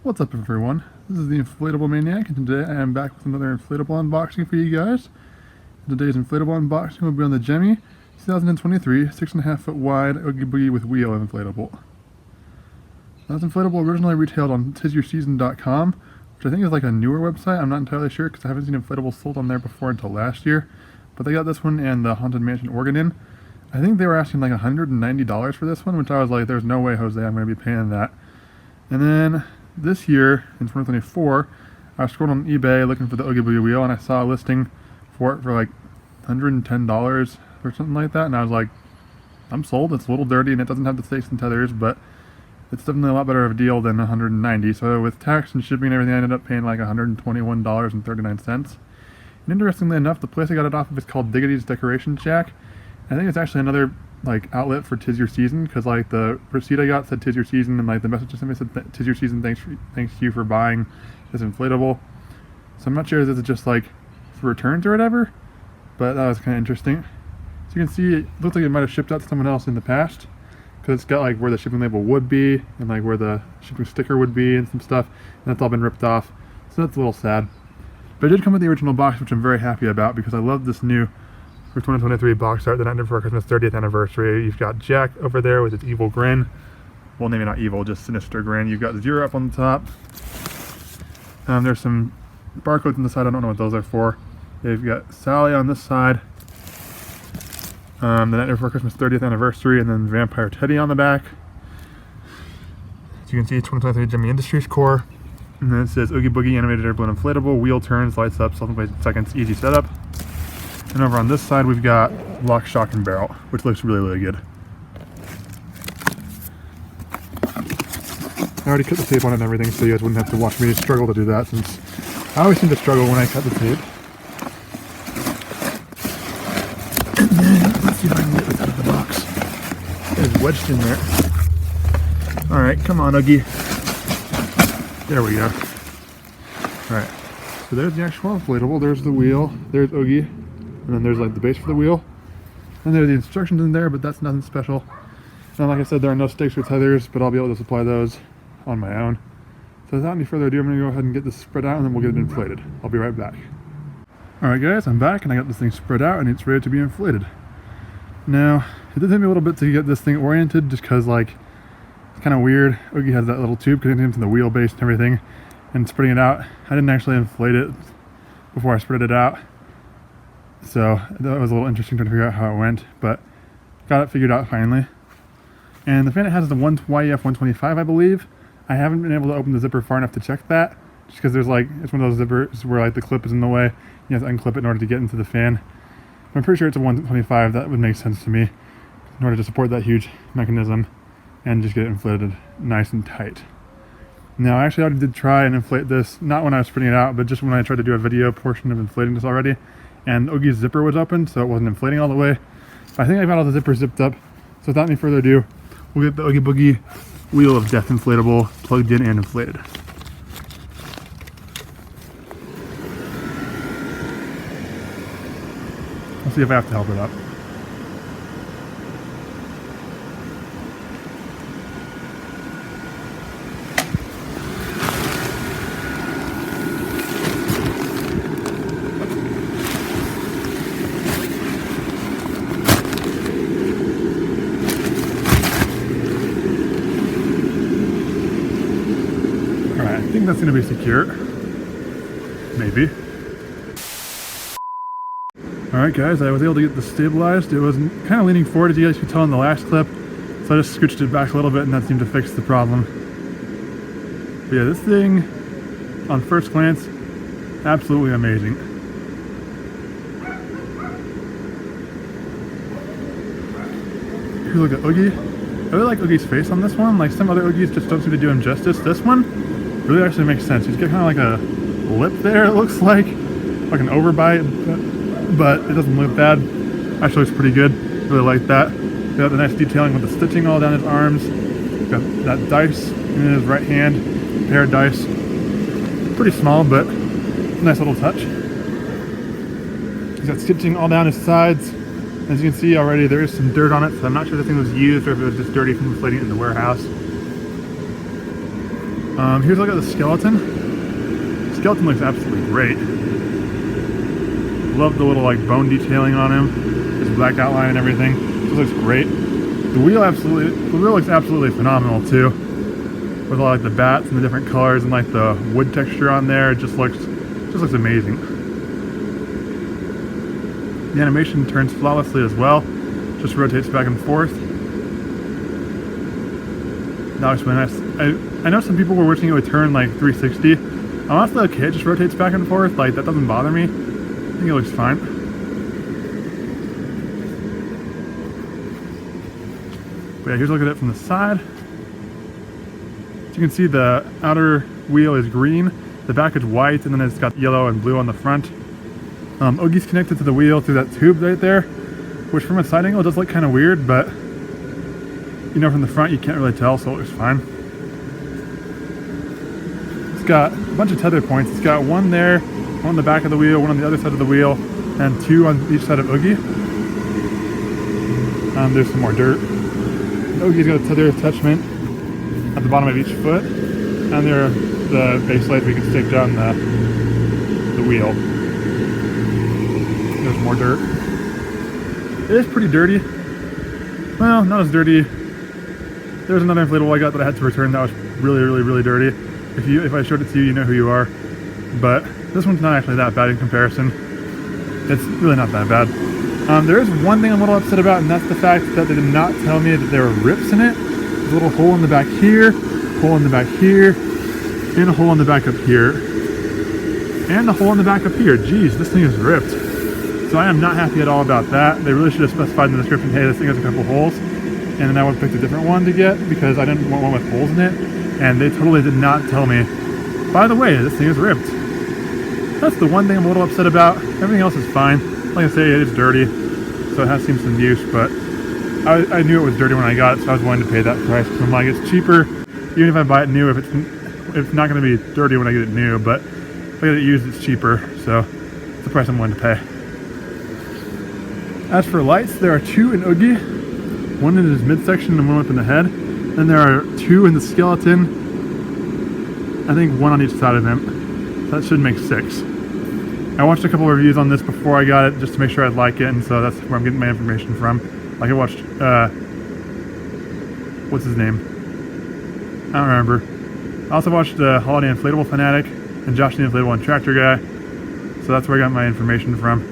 What's up everyone, this is the Inflatable Maniac, and today I am back with another inflatable unboxing for you guys. Today's inflatable unboxing will be on the Gemmy 2023 6.5 foot wide Oogie Boogie with wheel inflatable. Now, this inflatable originally retailed on tisyourseason.com, which I think is like a newer website. I'm not entirely sure because I haven't seen inflatables sold on there before until last year. But they got this one and the Haunted Mansion Oregon in. I think they were asking like $190 for this one, which I was like, there's no way, Jose, I'm going to be paying that. And then this year, in 2024, I was scrolling on eBay looking for the Oogie Boogie wheel, and I saw a listing for it for like $110 or something like that, and I was like, I'm sold. It's a little dirty and it doesn't have the stakes and tethers, but it's definitely a lot better of a deal than $190. So with tax and shipping and everything, I ended up paying like $121.39. And interestingly enough, the place I got it off of is called Diggity's Decoration Shack. I think it's actually another like outlet for Tis Your Season, because like the receipt I got said Tis Your Season, and like the message to somebody said Tis Your Season, thanks to you for buying this inflatable. So I'm not sure if this is just like for returns or whatever, but that was kind of interesting. So you can see it looks like it might have shipped out to someone else in the past, because it's got like where the shipping label would be and like where the shipping sticker would be and some stuff, and that's all been ripped off, so that's a little sad. But it did come with the original box, which I'm very happy about, because I love this new for 2023 box art, the Night Before Christmas 30th anniversary. You've got Jack over there with his evil grin. Well, maybe not evil, just sinister grin. You've got Zero up on the top. There's some barcodes on the side. I don't know what those are for. You've got Sally on this side. The Night Before Christmas 30th anniversary, and then Vampire Teddy on the back. As you can see, 2023 Gemmy Industries core. And then it says Oogie Boogie animated air balloon inflatable. Wheel turns, lights up, self-inflated seconds, easy setup. And over on this side, we've got lock, shock, and barrel, which looks really, really good. I already cut the tape on it and everything, so you guys wouldn't have to watch me struggle to do that, since I always seem to struggle when I cut the tape. And then, let's see if I can get this out of the box. It's wedged in there. Alright, come on, Oogie. There we go. Alright, so there's the actual inflatable, there's the wheel, there's Oogie. And then there's like the base for the wheel. And there are the instructions in there, but that's nothing special. And like I said, there are no stakes or tethers, but I'll be able to supply those on my own. So without any further ado, I'm going to go ahead and get this spread out, and then we'll get it inflated. I'll be right back. Alright guys, I'm back, and I got this thing spread out, and it's ready to be inflated. Now, it did take me a little bit to get this thing oriented, just because like, it's kind of weird. Oogie has that little tube connecting into the wheelbase and everything, and spreading it out. I didn't actually inflate it before I spread it out. So that was a little interesting to figure out how it went, but got it figured out finally. And the fan it has is a YEF 125, I believe. I haven't been able to open the zipper far enough to check that, just because there's like, it's one of those zippers where like the clip is in the way. You have to unclip it in order to get into the fan. I'm pretty sure it's a 125. That would make sense to me in order to support that huge mechanism and just get it inflated nice and tight. Now, I actually already did try and inflate this, not when I was spreading it out, but just when I tried to do a video portion of inflating this already. And Oogie's zipper was open, so it wasn't inflating all the way. I think I got all the zippers zipped up, so without any further ado, we'll get the Oogie Boogie Wheel of Death inflatable plugged in and inflated. Let's see if I have to help it up. I think that's going to be secure. Maybe. Alright guys, I was able to get this stabilized. It was kind of leaning forward, as you guys could tell in the last clip, so I just scooched it back a little bit and that seemed to fix the problem. But yeah, this thing, on first glance, absolutely amazing. If you look at Oogie, I really like Oogie's face on this one. Like some other Oogies just don't seem to do him justice. This one really actually makes sense. He's got kind of like a lip there, it looks like an overbite, but it doesn't look bad. Actually looks pretty good. Really like that. Got the nice detailing with the stitching all down his arms. Got that dice in his right hand, pair of dice. Pretty small, but nice little touch. He's got stitching all down his sides. As you can see already, there is some dirt on it, so I'm not sure if the thing was used or if it was just dirty from inflating it in the warehouse. Here's a look at the skeleton. The skeleton looks absolutely great. Love the little like bone detailing on him, his black outline and everything. This looks great. The wheel looks absolutely phenomenal too, with all like the bats and the different colors and like the wood texture on there. It just looks amazing. The animation turns flawlessly as well. Just rotates back and forth. That looks really nice. I know some people were wishing it would turn like 360. I'm honestly okay, it just rotates back and forth. Like, that doesn't bother me. I think it looks fine. But yeah, here's a look at it from the side. As you can see, the outer wheel is green, the back is white, and then it's got yellow and blue on the front. Oogie's connected to the wheel through that tube right there, which from a side angle does look kind of weird, but you know, from the front you can't really tell, so it looks fine. It's got a bunch of tether points. It's got one there, one on the back of the wheel, one on the other side of the wheel, and two on each side of Oogie. There's some more dirt. Oogie's got a tether attachment at the bottom of each foot, and there are the base lights we can stick down the wheel. There's more dirt. It is pretty dirty. Well, not as dirty. There's another inflatable I got that I had to return that was really dirty. If I showed it to you, you know who you are. But this one's not actually that bad in comparison. It's really not that bad. There is one thing I'm a little upset about, and that's the fact that they did not tell me that there were rips in it. There's a little hole in the back here, hole in the back here, and a hole in the back up here, and a hole in the back up here. Jeez, this thing is ripped. So I am not happy at all about that. They really should have specified in the description, hey, this thing has a couple holes, and then I would have picked a different one to get because I didn't want one with holes in it, and they totally did not tell me, by the way, this thing is ripped. That's the one thing I'm a little upset about. Everything else is fine. Like I say, it is dirty, so it has seen some use, but I knew it was dirty when I got it, so I was willing to pay that price. So I'm like, it's cheaper, even if I buy it new, if it's not going to be dirty when I get it new, but if I get it used, it's cheaper, so it's the price I'm willing to pay. As for lights, there are two in Oogie, one in his midsection and one up in the head. Then there are two in the skeleton, I think one on each side of him. That should make 6. I watched a couple of reviews on this before I got it, just to make sure I'd like it, and so that's where I'm getting my information from. Like I watched, what's his name? I don't remember. I also watched Holiday Inflatable Fanatic and Josh the Inflatable and Tractor Guy, so that's where I got my information from.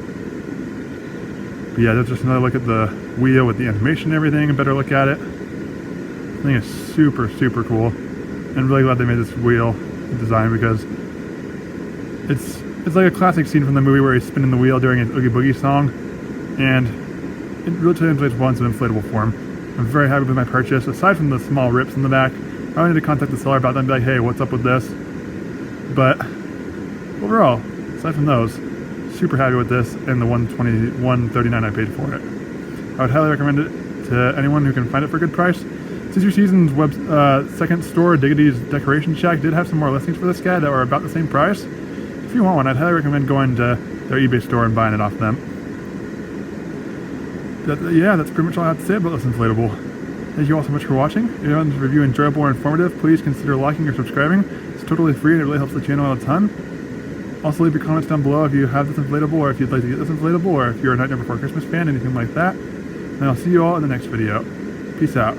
But yeah, that's just another look at the wheel with the animation and everything, a better look at it. I think it's super cool, and really glad they made this wheel design because it's like a classic scene from the movie where he's spinning the wheel during his Oogie Boogie song, and it really translates well into inflatable form. I'm very happy with my purchase. Aside from the small rips in the back, I wanted to contact the seller about that and be like, hey, what's up with this? But overall, aside from those, super happy with this and the $139 I paid for it. I would highly recommend it to anyone who can find it for a good price. Scissor Season's second store, Diggity's Decoration Shack, did have some more listings for this guy that were about the same price. If you want one, I'd highly recommend going to their eBay store and buying it off them. Yeah, that's pretty much all I have to say about this inflatable. Thank you all so much for watching. If you found this review enjoyable or informative, please consider liking or subscribing. It's totally free and it really helps the channel out a ton. Also, leave your comments down below if you have this inflatable, or if you'd like to get this inflatable, or if you're a Nightmare Before Christmas fan, anything like that. And I'll see you all in the next video. Peace out.